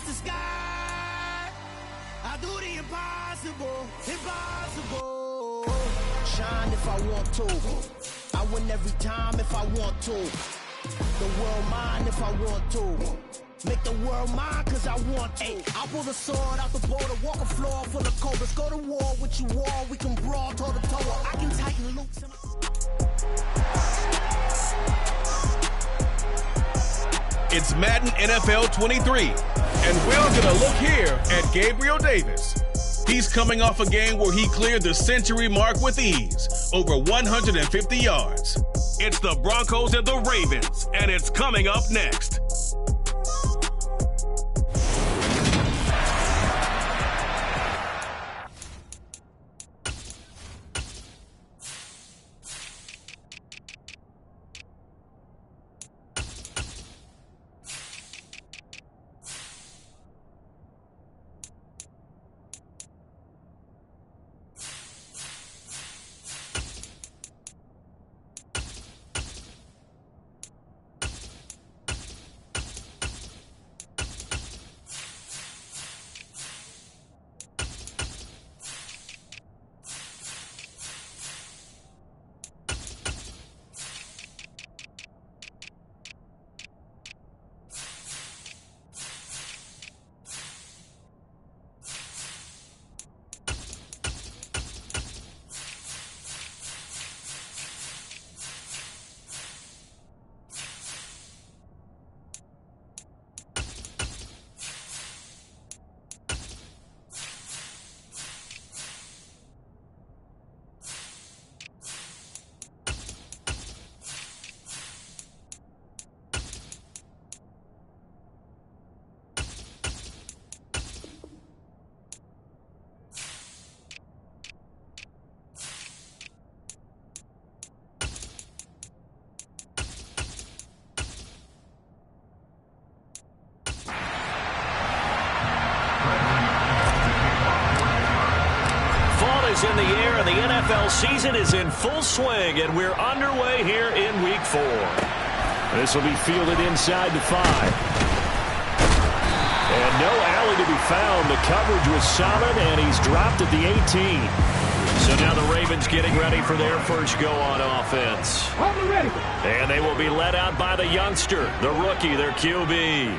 the sky. I do the impossible, impossible. Shine if I want to. I win every time if I want to. The world mine if I want to. Make the world mine cause I want to. I pull the sword out the border, walk a floor full of cobras. Go to war with you all, we can brawl toe to toe. I can tighten loops. It's Madden NFL 23, and we're gonna look here at Gabriel Davis. He's coming off a game where he cleared the century mark with ease, over 150 yards. It's the Broncos and the Ravens, and it's coming up next. In the air, and the NFL season is in full swing, and we're underway here in Week 4. This will be fielded inside the 5. And no alley to be found. The coverage was solid, and he's dropped at the 18. So now the Ravens getting ready for their first go on offense. Ready. And they will be led out by the youngster, the rookie, their QB.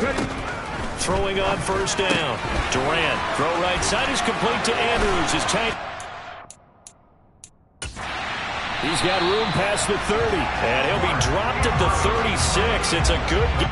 Ready. Throwing on first down. Durant, throw right side is complete to Andrews. His tank. He's got room past the 30. And he'll be dropped at the 36. It's a good game.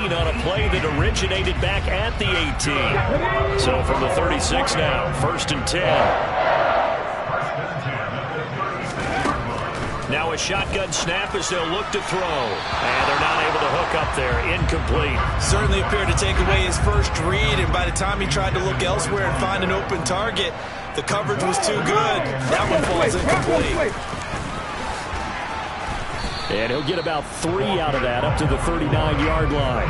On a play that originated back at the 18. So from the 36 now, 1st and 10. Now a shotgun snap as they'll look to throw. And they're not able to hook up there. Incomplete. Certainly appeared to take away his first read, and by the time he tried to look elsewhere and find an open target, the coverage was too good. That one falls incomplete. And he'll get about 3 out of that, up to the 39-yard line.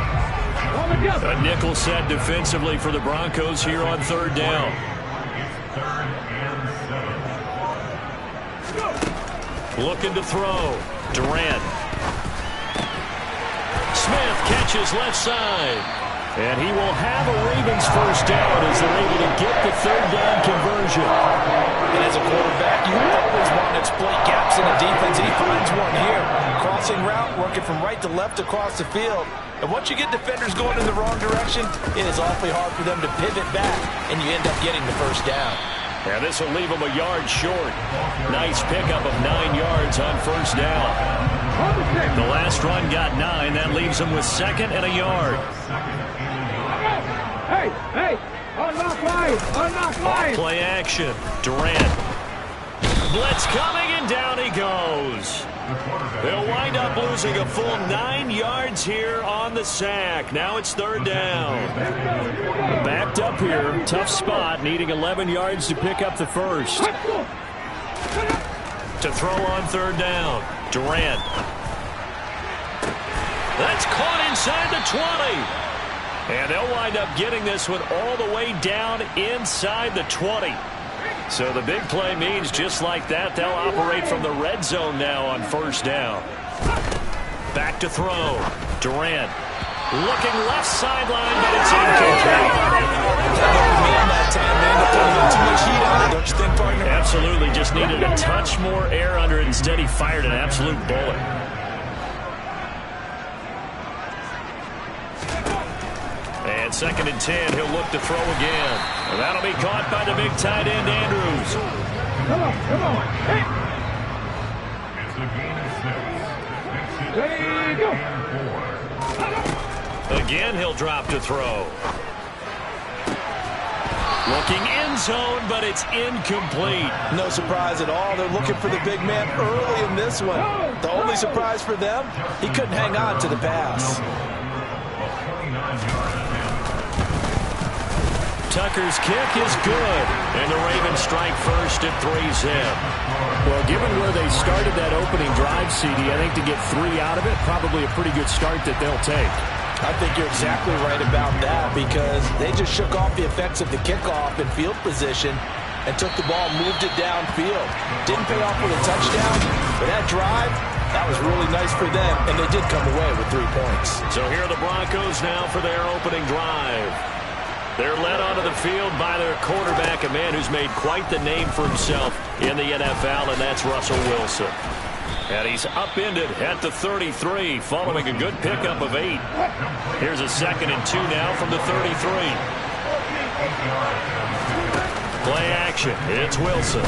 A nickel set defensively for the Broncos here on 3rd down. Looking to throw. Durant. Smith catches left side. And he will have a Ravens first down as they're able to get the 3rd down conversion. And as a quarterback, you always want to exploit gaps in the defense. He finds one here. Crossing route, working from right to left across the field. And once you get defenders going in the wrong direction, it is awfully hard for them to pivot back, and you end up getting the first down. And this will leave them a yard short. Nice pickup of 9 yards on first down. The last run got 9. That leaves them with 2nd and a yard. Hey, unlock line, unlock line. Play action. Durant. blitz coming, and down he goes. They'll wind up losing a full 9 yards here on the sack. Now it's third down. Backed up here. Tough spot. Needing 11 yards to pick up the first. To throw on third down. Durant. That's caught inside the 20. And they'll wind up getting this one all the way down inside the 20. So the big play means just like that, they'll operate from the red zone now on first down. Back to throw. Durant looking left sideline, but it's incomplete. Don't you think, partner? Absolutely, just needed a touch more air under it. Instead, he fired an absolute bullet. And 2nd and 10, he'll look to throw again. And that'll be caught by the big tight end, Andrews. Come on. Hey. There you go. Again, he'll drop to throw. Looking end zone, but it's incomplete. No surprise at all. They're looking for the big man early in this one. The only surprise for them, he couldn't hang on to the pass. Tucker's kick is good, and the Ravens strike first at 3-zip. Well, given where they started that opening drive, CD, I think to get 3 out of it, probably a pretty good start that they'll take. I think you're exactly right about that because they just shook off the effects of the kickoff in field position and took the ball, moved it downfield. Didn't pay off with a touchdown, but that drive, that was really nice for them, and they did come away with 3 points. So here are the Broncos now for their opening drive. They're led onto the field by their quarterback, a man who's made quite the name for himself in the NFL, and that's Russell Wilson. And he's upended at the 33 following a good pickup of 8. Here's a 2nd and 2 now from the 33. Play action. It's Wilson.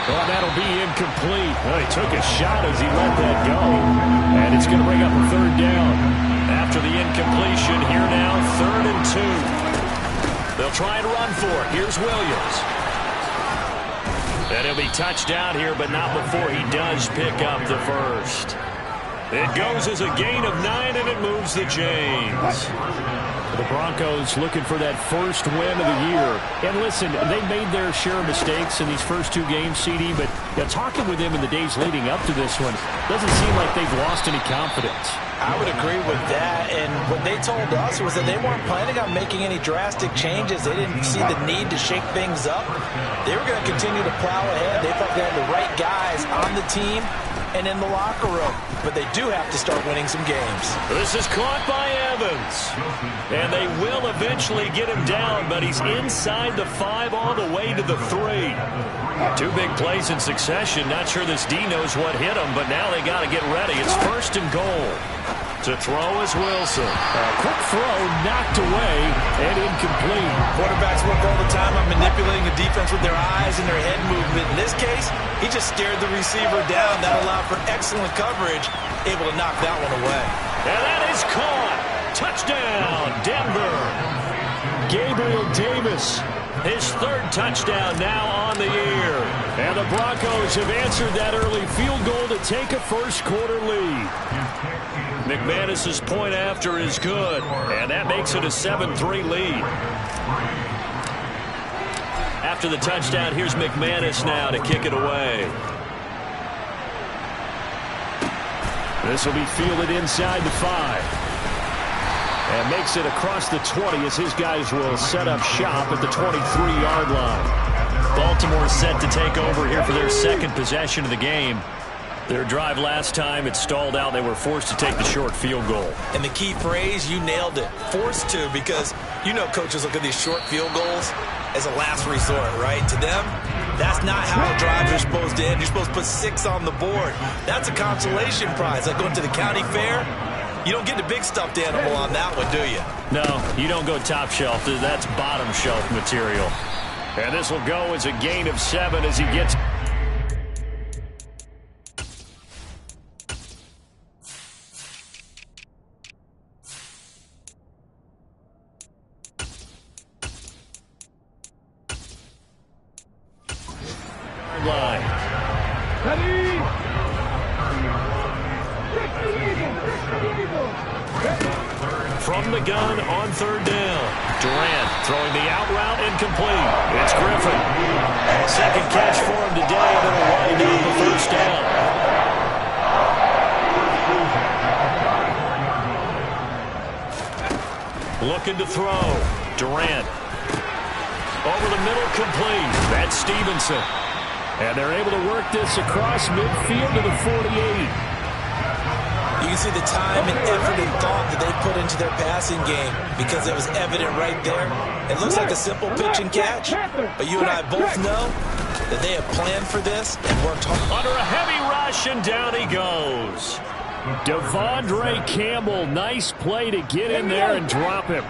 Well, that'll be incomplete. Well, he took a shot as he let that go. And it's going to bring up a third down. After the incompletion, here now, 3rd and 2. They'll try and run for it. Here's Williams. And he'll be touched down here, but not before he does pick up the first. It goes as a gain of 9, and it moves the chains. The Broncos looking for that first win of the year. And listen, they made their share of mistakes in these first 2 games, CD, but talking with them in the days leading up to this one, doesn't seem like they've lost any confidence. I would agree with that, and what they told us was that they weren't planning on making any drastic changes. They didn't see the need to shake things up. They were going to continue to plow ahead. They thought they had the right guys on the team and in the locker room, but they do have to start winning some games. This is caught by Evans, and they will eventually get him down, but he's inside the 5 all the way to the 3. 2 big plays in succession. Not sure this D knows what hit him, but now they got to get ready. It's 1st and goal. To throw is Wilson. Quick throw, knocked away, and incomplete. Quarterbacks work all the time on manipulating the defense with their eyes and their head movement. In this case, he just stared the receiver down. That allowed for excellent coverage, able to knock that one away. And that is caught. Touchdown, Denver. Gabriel Davis. His 3rd touchdown now on the year. And the Broncos have answered that early field goal to take a first-quarter lead. McManus's point after is good, and that makes it a 7-3 lead. After the touchdown, here's McManus now to kick it away. This will be fielded inside the 5. And makes it across the 20 as his guys will set up shop at the 23-yard line. Baltimore set to take over here for their 2nd possession of the game. Their drive last time, it stalled out. They were forced to take the short field goal. And the key phrase, you nailed it. Forced to, because you know coaches look at these short field goals as a last resort, right? To them, that's not how drives are supposed to end. You're supposed to put 6 on the board. That's a consolation prize. Like going to the county fair, you don't get the big stuffed animal on that one, do you? No, you don't go top shelf. That's bottom shelf material. And this will go as a gain of 7 as he gets... 6-yard line. From the gun on 3rd down. Durant throwing the out route incomplete. It's Griffin. Second catch for him today, and it'll wind up the 1st down. Looking to throw. Durant. Over the middle, complete. That's Stevenson. And they're able to work this across midfield to the 48. You can see the time and effort and thought that they put into their passing game because it was evident right there. It looks like a simple pitch and catch, but you and I both know that they have planned for this and worked hard. Under a heavy rush, and down he goes. Devondre Campbell, nice play to get in there and drop him.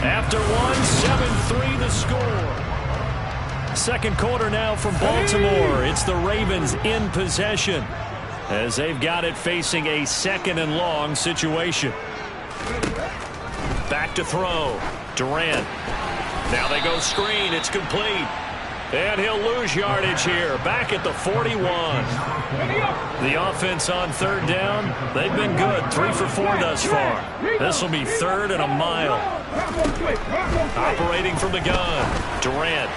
After one, 7-3 the score. Second quarter now from Baltimore. It's the Ravens in possession as they've got it facing a 2nd and long situation. Back to throw. Durant. Now they go screen. It's complete. And he'll lose yardage here. Back at the 41. The offense on 3rd down, they've been good. 3 for 4 thus far. This will be 3rd and a mile. Operating from the gun. Durant.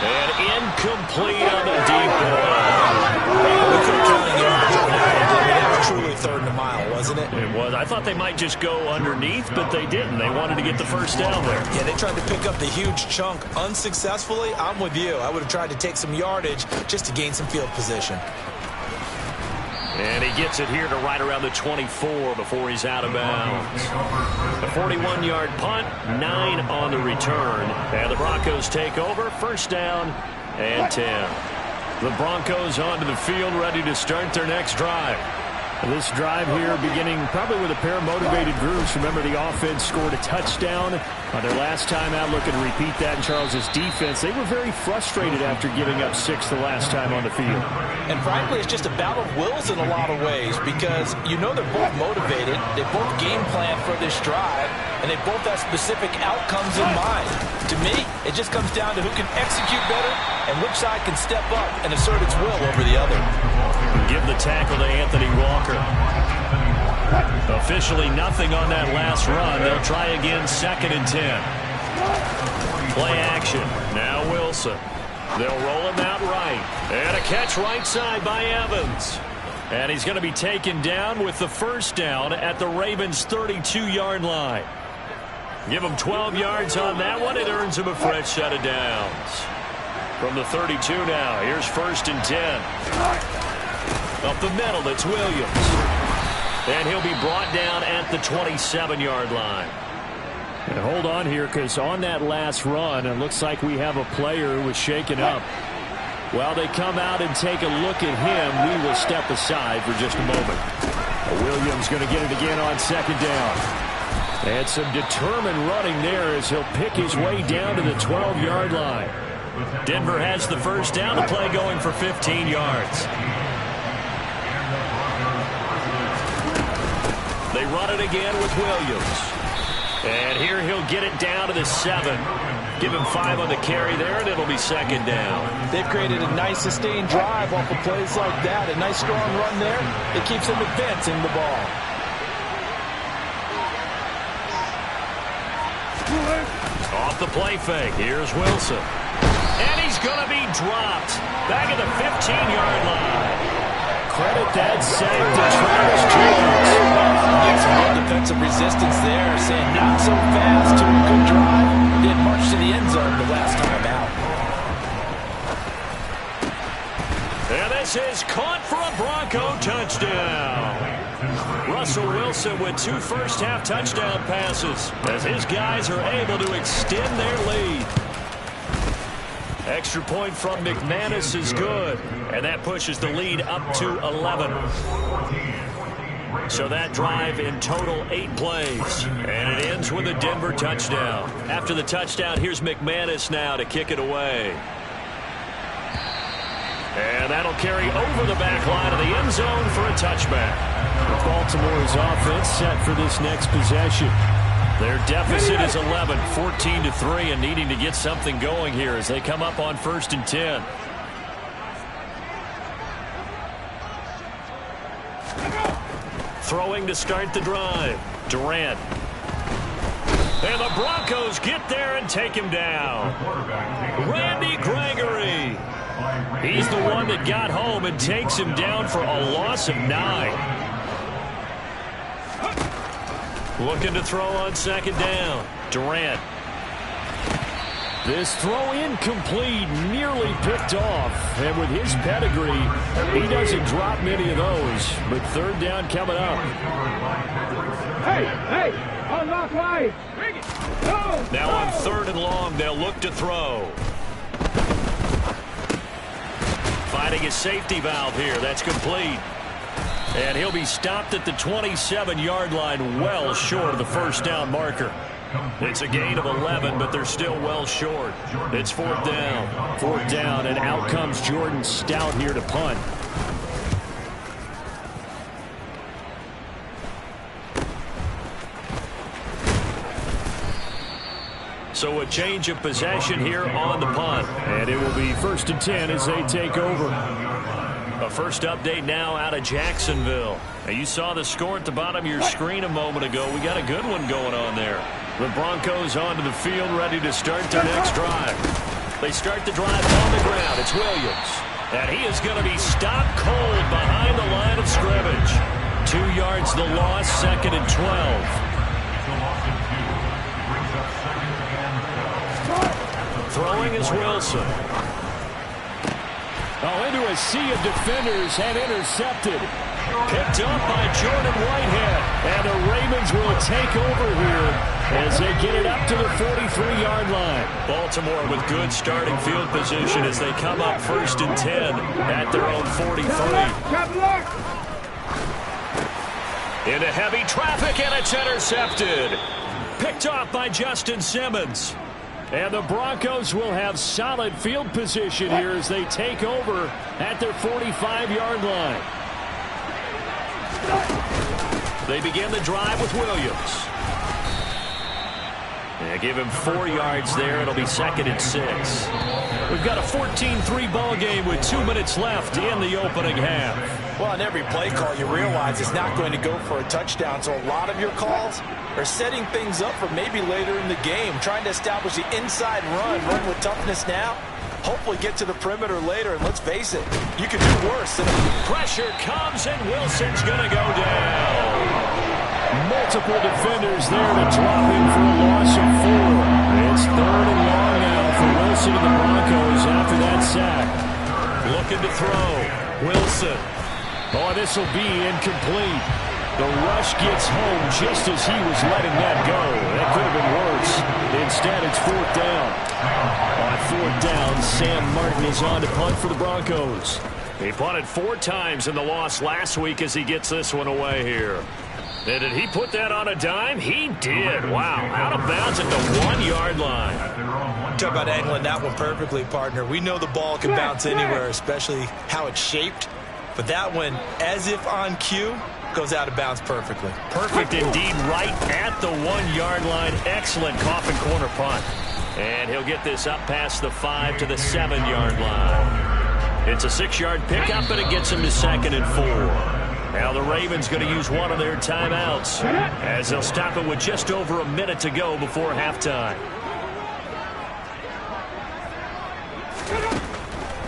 And incomplete on the deep ball. We couldn't count any yards on that. That was truly 3rd and a mile, wasn't it? It was. I thought they might just go underneath, but they didn't. They wanted to get the 1st down there. Yeah, they tried to pick up the huge chunk unsuccessfully. I'm with you. I would have tried to take some yardage just to gain some field position. And he gets it here to right around the 24 before he's out of bounds. A 41-yard punt, 9 on the return. And the Broncos take over, 1st down and 10. The Broncos onto the field, ready to start their next drive. This drive here beginning probably with a pair of motivated groups. Remember, the offense scored a touchdown on their last time out. Looking to repeat that in Charles's defense. They were very frustrated after giving up 6 the last time on the field. And frankly, it's just a battle of wills in a lot of ways because you know they're both motivated. They both game plan for this drive, and they both have specific outcomes in mind. To me, it just comes down to who can execute better and which side can step up and assert its will over the other. Give the tackle to Anthony Walker. Officially nothing on that last run. They'll try again, 2nd and 10. Play action. Now Wilson. They'll roll him out right. And a catch right side by Evans. And he's going to be taken down with the 1st down at the Ravens' 32-yard line. Give him 12 yards on that one. It earns him a fresh set of downs. From the 32 now, here's 1st and 10. Up the middle, it's Williams. And he'll be brought down at the 27-yard line. And hold on here, because on that last run, it looks like we have a player who was shaken up. While they come out and take a look at him, we will step aside for just a moment. Williams going to get it again on 2nd down. And some determined running there as he'll pick his way down to the 12-yard line. Denver has the 1st down, the play going for 15 yards. They run it again with Williams. And here he'll get it down to the 7. Give him 5 on the carry there, and it'll be 2nd down. They've created a nice sustained drive off of plays like that. A nice strong run there. It keeps them advancing the ball. Off the play fake. Here's Wilson. And he's going to be dropped. Back at the 15-yard line. Credit that sack to Travis Jones. Some good defensive resistance there, saying not so fast to a good drive. Didn't march to the end zone the last time out. And this is caught for a Bronco touchdown. Russell Wilson with 2 first-half touchdown passes as his guys are able to extend their lead. Extra point from McManus is good, and that pushes the lead up to 11. So that drive in total 8 plays, and it ends with a Denver touchdown. After the touchdown, here's McManus now to kick it away. And that'll carry over the back line of the end zone for a touchback. Baltimore's offense set for this next possession. Their deficit is 11, 14-3, and needing to get something going here as they come up on 1st and 10. Throwing to start the drive. Durant. And the Broncos get there and take him down. Randy Gregory. He's the one that got home and takes him down for a loss of 9. Looking to throw on 2nd down. Durant. This throw incomplete, nearly picked off. And with his pedigree, he doesn't drop many of those. But 3rd down coming up. Hey, unlock line. Now on 3rd and long, they'll look to throw. Finding a safety valve here. That's complete. And he'll be stopped at the 27-yard line, well short of the 1st down marker. It's a gain of 11, but they're still well short. It's 4th down. 4th down, and out comes Jordan Stout here to punt. So a change of possession here on the punt. And it will be 1st and 10 as they take over. A first update now out of Jacksonville. Now you saw the score at the bottom of your screen a moment ago. We got a good one going on there. The Broncos onto the field, ready to start their next drive. They start the drive on the ground. It's Williams. And he is going to be stopped cold behind the line of scrimmage. 2 yards the loss, 2nd and 12. Throwing is Wilson. Into a sea of defenders and intercepted. Picked up by Jordan Whitehead. And the Ravens will take over here as they get it up to the 43-yard line. Baltimore with good starting field position as they come up 1st and 10 at their own 43. Into heavy traffic, and it's intercepted. Picked off by Justin Simmons. And the Broncos will have solid field position here as they take over at their 45-yard line. They begin the drive with Williams. They give him 4 yards there. It'll be 2nd and 6. We've got a 14-3 ball game with 2 minutes left in the opening half. Well, on every play call, you realize it's not going to go for a touchdown. So a lot of your calls are setting things up for maybe later in the game, trying to establish the inside run with toughness now. Hopefully get to the perimeter later, and let's face it, you can do worse. Pressure comes, and Wilson's going to go down. Multiple defenders there to drop in for a loss of 4. It's 3rd and long now for Wilson and the Broncos after that sack. Looking to throw. Wilson. Oh, this will be incomplete. The rush gets home just as he was letting that go. That could have been worse. Instead, it's 4th down. On 4th down, Sam Martin is on to punt for the Broncos. He punted 4 times in the loss last week as he gets this one away here. And did he put that on a dime? He did. Wow. Out of bounds at the 1-yard line. Talk about angling that one perfectly, partner. We know the ball can bounce anywhere, especially how it's shaped. But that one, as if on cue, goes out of bounds perfectly. Perfect indeed, right at the 1-yard line. Excellent coffin corner punt. And he'll get this up past the 5 to the 7-yard line. It's a 6-yard pickup, and it gets him to 2nd and 4. Now the Ravens going to use one of their timeouts as they'll stop it with just over a minute to go before halftime.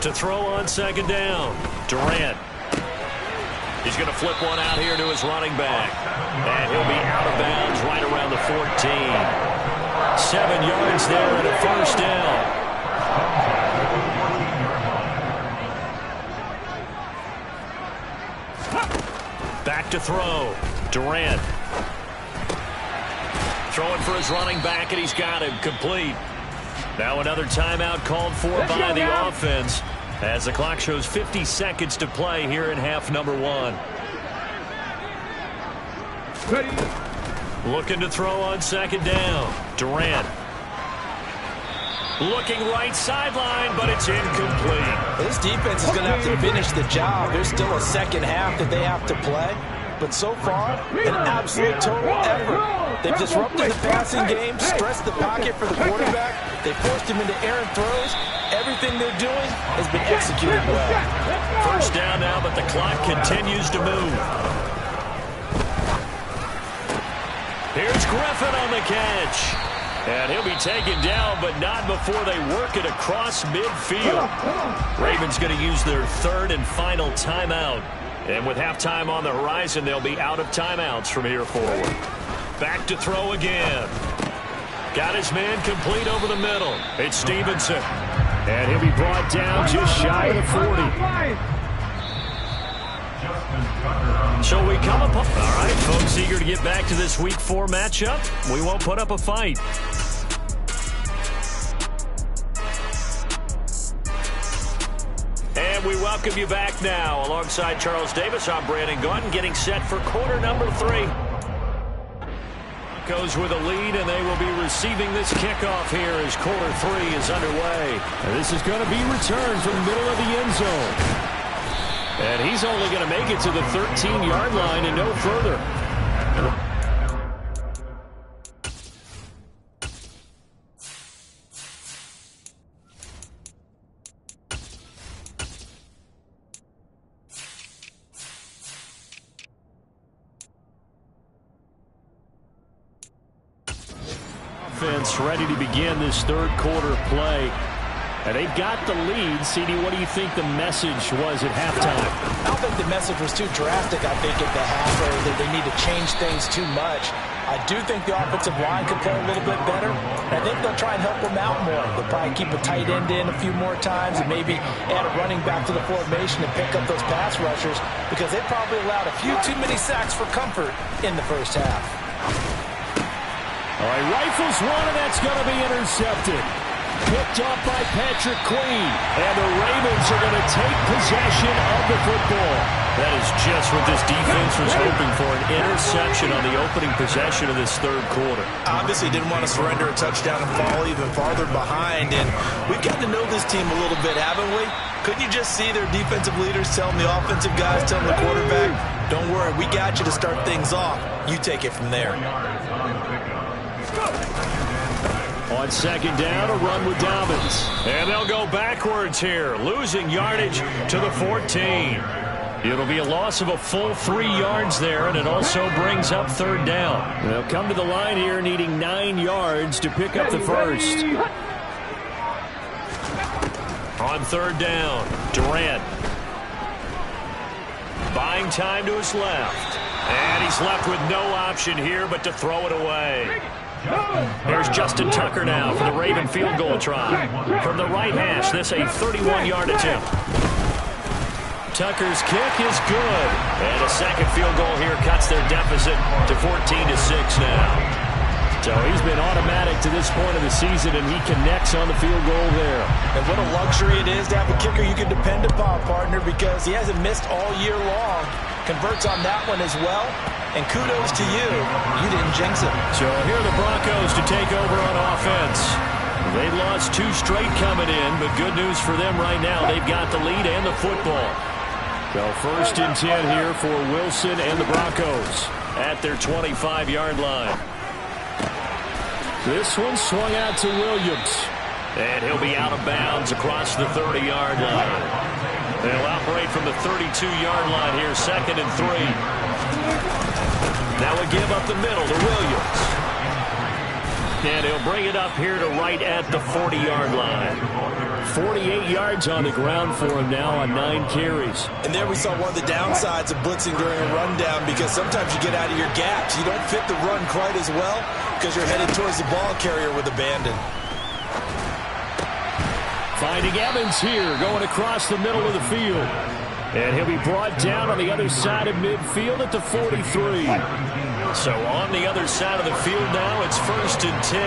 To throw on 2nd down, Durant. He's going to flip one out here to his running back. And he'll be out of bounds right around the 14. 7 yards there and a 1st down. Back to throw. Durant. Throwing for his running back, and he's got him complete. Now another timeout called for by the offense as the clock shows 50 seconds to play here in half number 1. Looking to throw on 2nd down. Durant. Looking right sideline, but it's incomplete. This defense is going to have to finish the job. There's still a second half that they have to play. but so far, an absolute total effort. They've disrupted the passing game, stressed the pocket for the quarterback. They forced him into errant throws. Everything they're doing has been executed well. First down now, but the clock continues to move. Here's Griffin on the catch. And he'll be taken down, but not before they work it across midfield. Ravens going to use their third and final timeout. And with halftime on the horizon, they'll be out of timeouts from here forward. Back to throw again. Got his man complete over the middle. It's Stevenson. And he'll be brought down just shy of the 40. So we come up. All right, folks, eager to get back to this Week 4 matchup. We won't put up a fight. And we welcome you back now. Alongside Charles Davis, I'm Brandon Gaudin, getting set for quarter number 3. Goes with a lead, and they will be receiving this kickoff here as quarter 3 is underway. And this is going to be returned from the middle of the end zone. And he's only going to make it to the 13-yard line and no further. Offense ready to begin this third quarter play. And they've got the lead. CD, what do you think the message was at halftime? I don't think the message was too drastic, I think, at the half, or that they need to change things too much. I do think the offensive line could play a little bit better. I think they'll try and help them out more. They'll probably keep a tight end in a few more times and maybe add a running back to the formation and pick up those pass rushers, because they probably allowed a few too many sacks for comfort in the first half. All right, rifles one, and that's going to be intercepted. Picked off by Patrick Queen. And the Ravens are going to take possession of the football. That is just what this defense was hoping for, an interception on the opening possession of this third quarter. Obviously didn't want to surrender a touchdown and fall even farther behind. And we've got to know this team a little bit, haven't we? Couldn't you just see their defensive leaders telling the offensive guys, telling the quarterback, don't worry, we got you to start things off. You take it from there. On second down, a run with Dobbins. And they'll go backwards here, losing yardage to the 14. It'll be a loss of a full 3 yards there, and it also brings up third down. They'll come to the line here needing 9 yards to pick up the first. On third down, Durant. Buying time to his left. And he's left with no option here but to throw it away. Here's Justin Tucker now for the Raven field goal try. From the right hash, this a 31-yard attempt. Tucker's kick is good. And a second field goal here cuts their deficit to 14-6 now. So he's been automatic to this point of the season, and he connects on the field goal there. And what a luxury it is to have a kicker you can depend upon, partner, because he hasn't missed all year long. Converts on that one as well. And kudos to you. You didn't jinx it. So here are the Broncos to take over on offense. They lost 2 straight coming in, but good news for them right now. They've got the lead and the football. So first and 10 here for Wilson and the Broncos at their 25-yard line. This one swung out to Williams. And he'll be out of bounds across the 30-yard line. They'll operate from the 32-yard line here, second and 3. Now we give up the middle to Williams. And he'll bring it up here to right at the 40-yard line. 48 yards on the ground for him now on 9 carries. And there we saw one of the downsides of blitzing during a rundown, because sometimes you get out of your gaps. You don't fit the run quite as well because you're headed towards the ball carrier with abandon. Finding Evans here, going across the middle of the field. And he'll be brought down on the other side of midfield at the 43. So on the other side of the field now, it's first and 10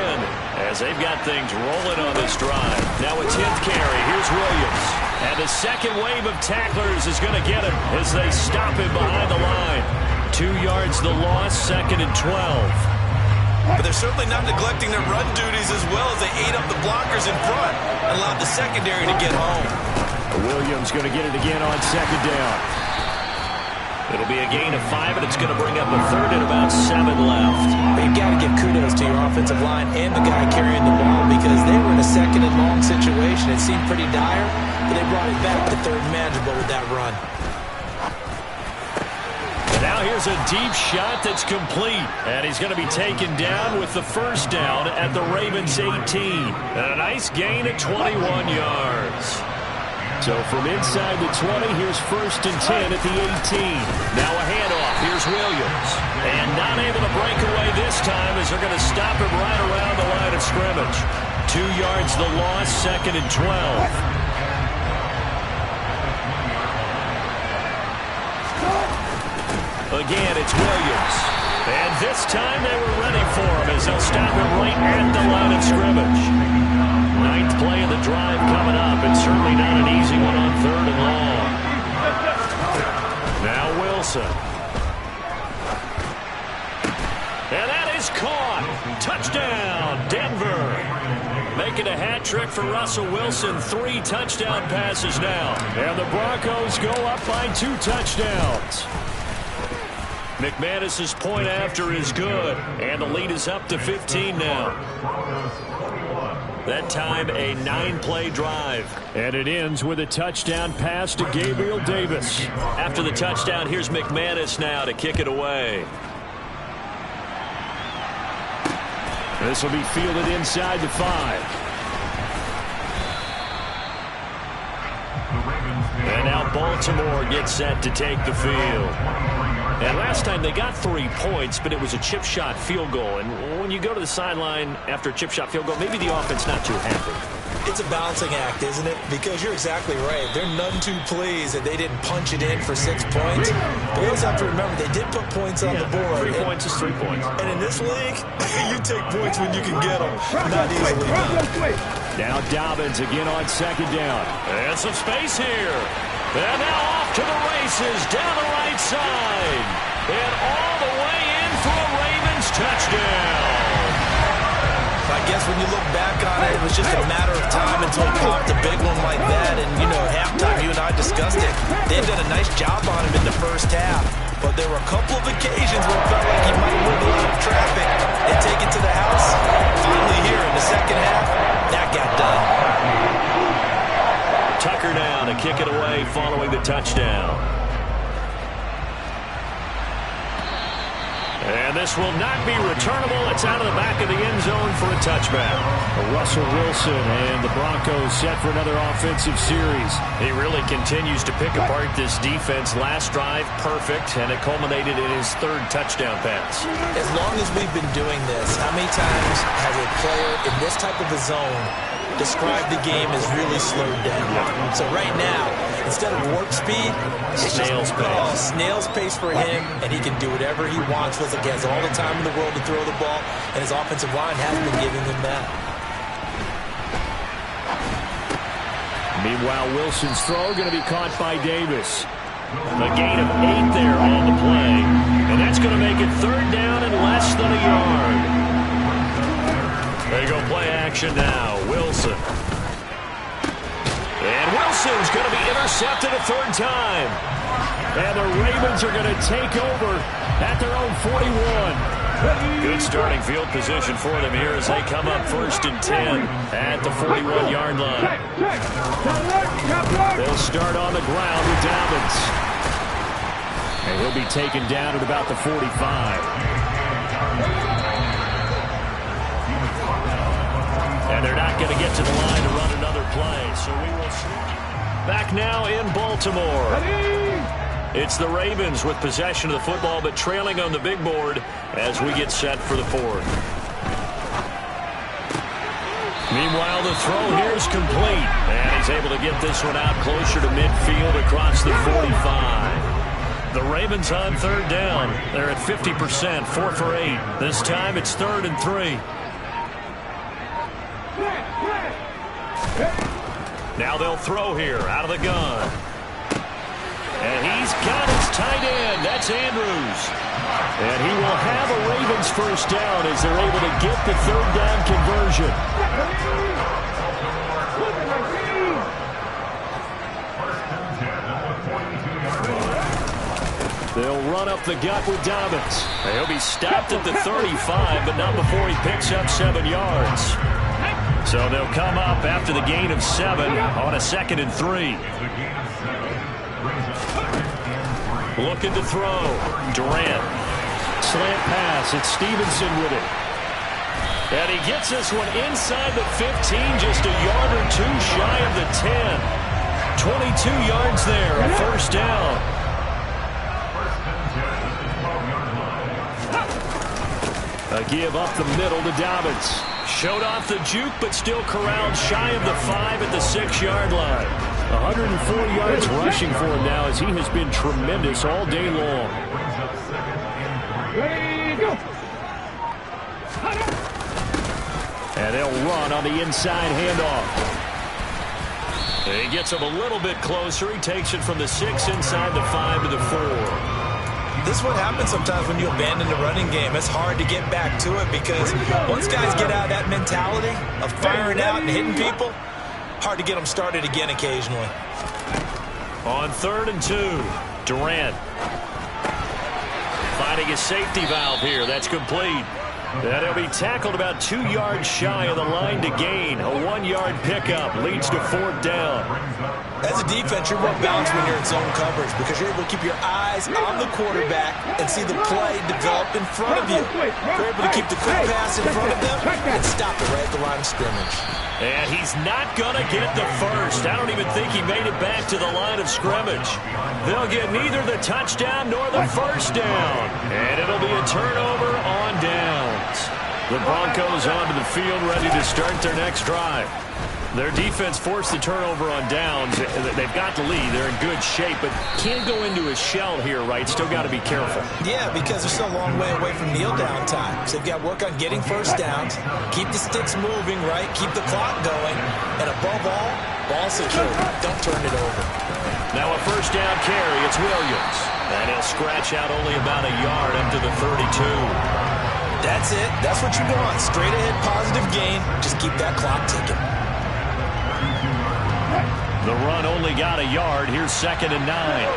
as they've got things rolling on this drive. Now a 10th carry. Here's Williams. And the second wave of tacklers is going to get him as they stop him behind the line. 2 yards the loss, second and 12. But they're certainly not neglecting their run duties as well as they ate up the blockers in front and allowed the secondary to get home. Williams going to get it again on second down. It'll be a gain of 5, and it's going to bring up a third and about 7 left. But you've got to give kudos to your offensive line and the guy carrying the ball because they were in a second and long situation. It seemed pretty dire, but they brought it back to third and manageable with that run. And now here's a deep shot that's complete. And he's going to be taken down with the first down at the Ravens 18. And a nice gain at 21 yards. So from inside the 20, here's 1st and 10 at the 18. Now a handoff. Here's Williams. And not able to break away this time as they're going to stop him right around the line of scrimmage. 2 yards the loss, 2nd and 12. Again, it's Williams. And this time they were ready for him as they'll stop him right at the line of scrimmage. 9th play of the drive coming up, and certainly not an easy one on 3rd and long. Now Wilson. And that is caught. Touchdown, Denver. Making a hat trick for Russell Wilson. 3 touchdown passes now. And the Broncos go up by 2 touchdowns. McManus's point after is good, and the lead is up to 15 now. That time, a 9-play drive. And it ends with a touchdown pass to Gabriel Davis. After the touchdown, here's McManus now to kick it away. This will be fielded inside the 5. And now Baltimore gets set to take the field. And last time they got 3 points, but it was a chip shot field goal. And when you go to the sideline after a chip shot field goal, maybe the offense not too happy. It's a balancing act, isn't it? Because you're exactly right. They're none too pleased that they didn't punch it in for 6 points. But you also have to remember they did put points on the board. 3 points is 3 points. And in this league, you take points when you can get them. Not easily done. Now Dobbins again on 2nd down. And some space here. And now off to the races down the right side. And all the way in for a Ravens touchdown. I guess when you look back on it, it was just a matter of time until he popped a big one like that. And, you know, at halftime, you and I discussed it. They've done a nice job on him in the first half. But there were a couple of occasions where it felt like he might have wiggled out of traffic and take it to the house. Finally here in the second half, that got done. Tucker now to kick it away following the touchdown. And this will not be returnable. It's out of the back of the end zone for a touchback. Russell Wilson and the Broncos set for another offensive series. He really continues to pick apart this defense. Last drive, perfect, and it culminated in his 3rd touchdown pass. As long as we've been doing this, how many times has a player in this type of a zone described the game as really slowed down? So right now, instead of warp speed, it's snail's pace. Snail's pace for him, and he can do whatever he wants. Feels like he has all the time in the world to throw the ball, and his offensive line has been giving him that. Meanwhile, Wilson's throw going to be caught by Davis. A gain of 8 there on the play, and that's going to make it 3rd down and less than a yard. There you go, play action now. Wilson. And Wilson's going to be intercepted a 3rd time. And the Ravens are going to take over at their own 41. Good starting field position for them here as they come up 1st and 10 at the 41-yard line. They'll start on the ground with Dobbins. And he'll be taken down at about the 45. And they're not going to get to the line to run another play, so we will see. Back now in Baltimore. It's the Ravens with possession of the football, but trailing on the big board as we get set for the 4th. Meanwhile, the throw here is complete, and he's able to get this one out closer to midfield across the 45. The Ravens on 3rd down. They're at 50%, 4 for 8. This time it's 3rd and 3. Now they'll throw here out of the gun. And he's got his tight end. That's Andrews. And he will have a Ravens 1st down as they're able to get the 3rd down conversion. They'll run up the gut with Dobbins. He'll be stopped at the 35, but not before he picks up 7 yards. So they'll come up after the gain of 7 on a 2nd and 3. Looking to throw. Durant. Slant pass. It's Stevenson with it. And he gets this one inside the 15, just a yard or 2 shy of the 10. 22 yards there, a first down. A give up the middle to Dobbins. Showed off the juke, but still corralled shy of the 5 at the 6-yard line. 104 yards rushing for him now, as he has been tremendous all day long. And they'll run on the inside handoff. He gets him a little bit closer. He takes it from the 6 inside the 5 to the 4. This is what happens sometimes when you abandon the running game. It's hard to get back to it because once guys get out of that mentality of firing out and hitting people, hard to get them started again occasionally. On 3rd and 2, Durant. Finding a safety valve here. That's complete. And he'll be tackled about 2 yards shy of the line to gain. A 1-yard pickup leads to 4th down. As a defense, you're more balanced when you're in zone coverage because you're able to keep your eyes on the quarterback and see the play develop in front of you. You're able to keep the quick pass in front of them and stop it right at the line of scrimmage. And he's not going to get the first. I don't even think he made it back to the line of scrimmage. They'll get neither the touchdown nor the first down. And it'll be a turnover on downs. The Broncos onto the field ready to start their next drive. Their defense forced the turnover on downs. They've got the lead. They're in good shape, but can't go into a shell here, right? Still got to be careful. Yeah, because they're still a long way away from kneel down time. So they've got to work on getting first downs, keep the sticks moving, right? Keep the clock going. And above all, ball secure. Don't turn it over. Now a first down carry. It's Williams. And he'll scratch out only about a yard up to the 32. That's it. That's what you want. Straight ahead positive gain. Just keep that clock ticking. The run only got a yard. Here's 2nd and 9.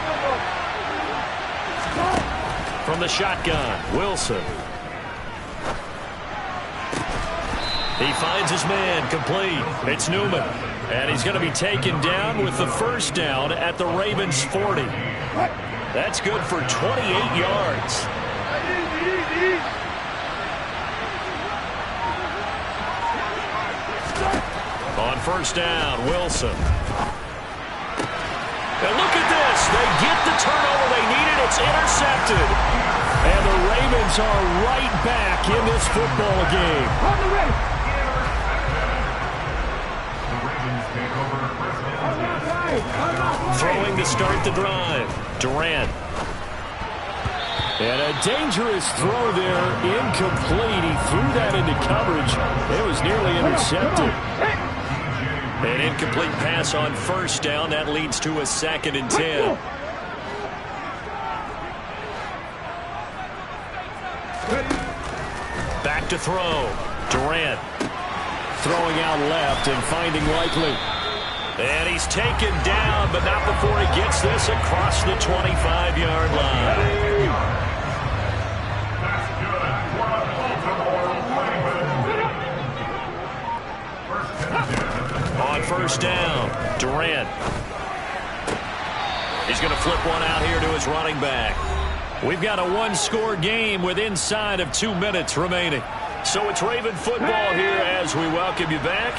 From the shotgun, Wilson. He finds his man, complete. It's Newman. And he's going to be taken down with the first down at the Ravens' 40. That's good for 28 yards. On first down, Wilson. And look at this. They get the turnover they needed. It's intercepted. And the Ravens are right back in this football game. Throwing to start the drive. Durant. And a dangerous throw there. Incomplete. He threw that into coverage. It was nearly intercepted. An incomplete pass on first down. That leads to a 2nd and 10. Back to throw. Durant. Throwing out left and finding Likely. And he's taken down, but not before he gets this across the 25-yard line. On first down, Durant. He's going to flip one out here to his running back. We've got a 1-score game with inside of 2 minutes remaining. So it's Raven football here as we welcome you back.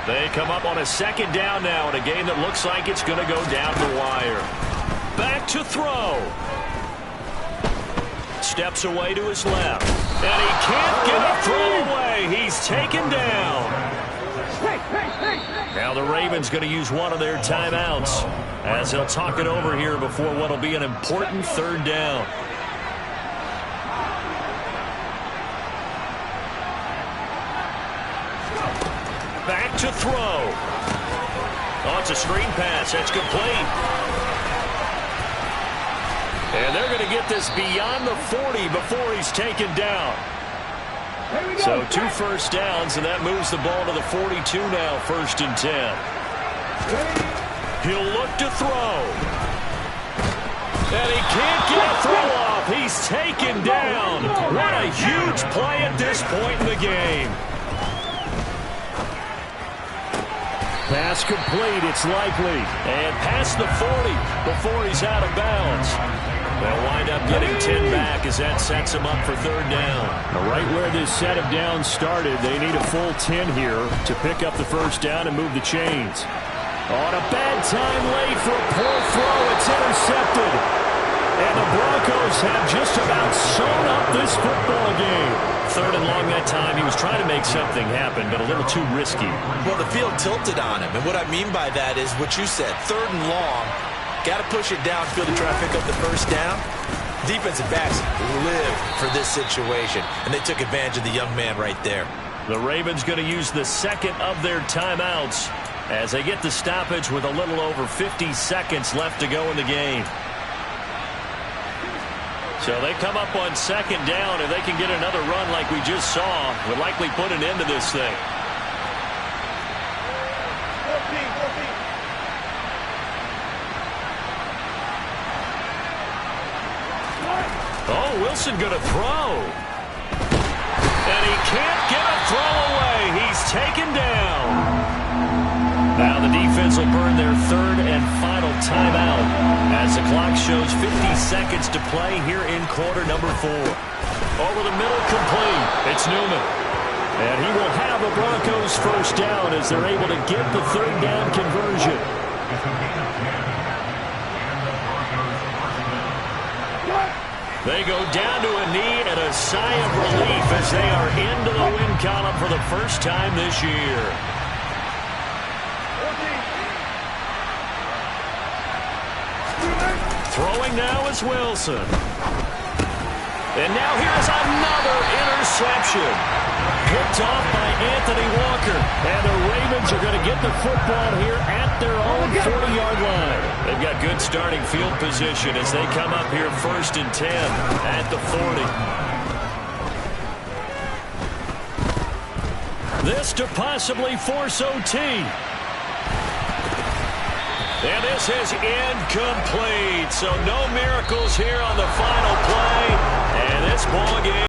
They come up on a 2nd down now in a game that looks like it's going to go down the wire. Back to throw. Steps away to his left. And he can't get a throw away. He's taken down. Now the Ravens going to use one of their timeouts as they'll talk it over here before what will be an important 3rd down. Back to throw. Oh, it's a screen pass. That's complete. And they're going to get this beyond the 40 before he's taken down. So 2 first downs, and that moves the ball to the 42 now, 1st and 10. He'll look to throw. And he can't get a throw off. He's taken down. What a huge play at this point in the game. Pass complete, it's likely. And past the 40 before he's out of bounds. They'll wind up getting 10 back as that sets him up for third down. Right where this set of downs started, they need a full 10 here to pick up the first down and move the chains. On a bad time late for a poor throw, it's intercepted. And the Broncos have just about sewn up this football game. Third and long that time. He was trying to make something happen, but a little too risky. Well, the field tilted on him, and what I mean by that is what you said, third and long. Got to push it downfield to try to pick up the first down. Defensive backs live for this situation, and they took advantage of the young man right there. The Ravens going to use the second of their timeouts as they get the stoppage with a little over 50 seconds left to go in the game. So they come up on second down. If they can get another run like we just saw, would likely put an end to this thing. Oh, Wilson going to throw. And he can't get a throw away. He's taken down. Now the defense will burn their third and final timeout as the clock shows 50 seconds to play here in quarter number 4. Over the middle, complete. It's Newman. And he will have a Broncos first down as they're able to get the third down conversion. They go down to a knee and a sigh of relief as they are into the win column for the first time this year. Throwing now is Wilson. And now here's another interception. Picked off by Anthony Walker. And the Ravens are going to get the football here at their own 40-yard line. They've got good starting field position as they come up here first and 10 at the 40. This to possibly force OT. And this is incomplete. So no miracles here on the final play. And this ball game